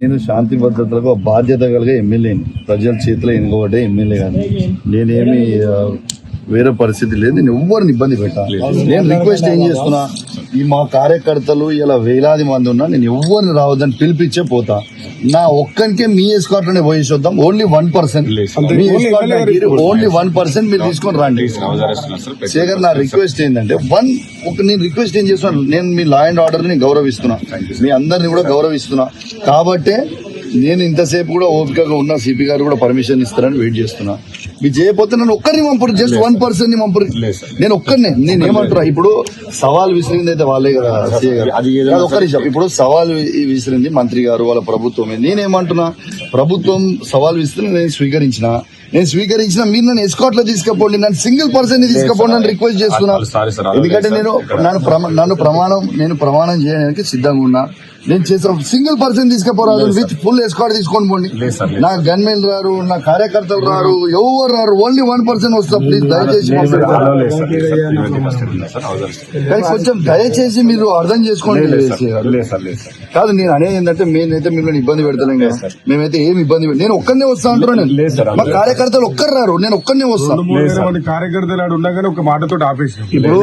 నేను శాంతి భద్రతలకు బాధ్యత కలిగే ఎమ్మెల్యేని, ప్రజల చేతిలో ఎన్నుకోబట్టే ఎమ్మెల్యే కానీ నేనేమి వేరే పరిస్థితి లేదు. నేను ఎవరిని ఇబ్బంది పెట్టాలి. నేను రిక్వెస్ట్ ఏం చేస్తున్నా, ఈ మా కార్యకర్తలు ఇలా వేలాది మంది ఉన్నా నేను ఎవరిని రావద్దని పిలిపించే పోతా. నా ఒక్కనికే మీ ఎస్కాట్ లోనే పోయేసి వద్దాం. ఓన్లీ 1% ఓన్లీ 1% మీరు తీసుకొని రండి. శేఖర్, నా రిక్వెస్ట్ ఏంటంటే నేను రిక్వెస్ట్ ఏం చేస్తున్నా, నేను మీ లా అండ్ ఆర్డర్ ని గౌరవిస్తున్నా, మీ అందరిని కూడా గౌరవిస్తున్నా. కాబట్టే నేను ఇంతసేపు కూడా ఓపికగా ఉన్నా. సిపి గారు కూడా పర్మిషన్ ఇస్తారని వెయిట్ చేస్తున్నా. మీరు చేయకపోతే నన్ను ఒక్కరిని పంపరు, జస్ట్ 1% ని పంపరు. నేను ఒక్కరినే. నేను ఏమంటున్నా, ఇప్పుడు సవాల్ విసిరింది అయితే వాళ్ళే కదా సీఏ గారు. ఒక్క నిమిషం, ఇప్పుడు సవాల్ విసిరింది మంత్రి గారు, వాళ్ళ ప్రభుత్వమే. నేనేమంటున్నా, ప్రభుత్వం సవాల్ విసిరి నేను స్వీకరించిన మీరు నన్ను ఎస్కాట్ లో తీసుకుపోండి, నన్ను సింగిల్ పర్సన్ ని తీసుకుపోండి అని రిక్వెస్ట్ చేస్తున్నా. ఎందుకంటే నేను ప్రమాణం చేయడానికి సిద్ధంగా ఉన్నా. నేను చేసే సింగిల్ పర్సన్ తీసుకుపోరాదు, విత్ ఫుల్ ఎస్కాట్ తీసుకొని పోండి. నా గన్మెన్ రారు, నా కార్యకర్తలు రారు, ఎవరు రారు, ఓన్లీ 1% వస్తా. ప్లీజ్ దయచేసి కొంచెం దయచేసి మీరు అర్థం చేసుకోండి. కాదు, నేను అనేది ఏంటంటే మేమైతే మిమ్మల్ని ఇబ్బంది పెడతాం కదా, మేమైతే ఏమి ఇబ్బంది నేను ఒక్కరినే వస్తా అంటున్నాను. మా కార్యకర్తలు ఒక్కరు రారు, నేను ఒక్కరినే వస్తాను. కార్యకర్తలు ఉండగానే ఒక మాటతో ఆపేసి ఇప్పుడు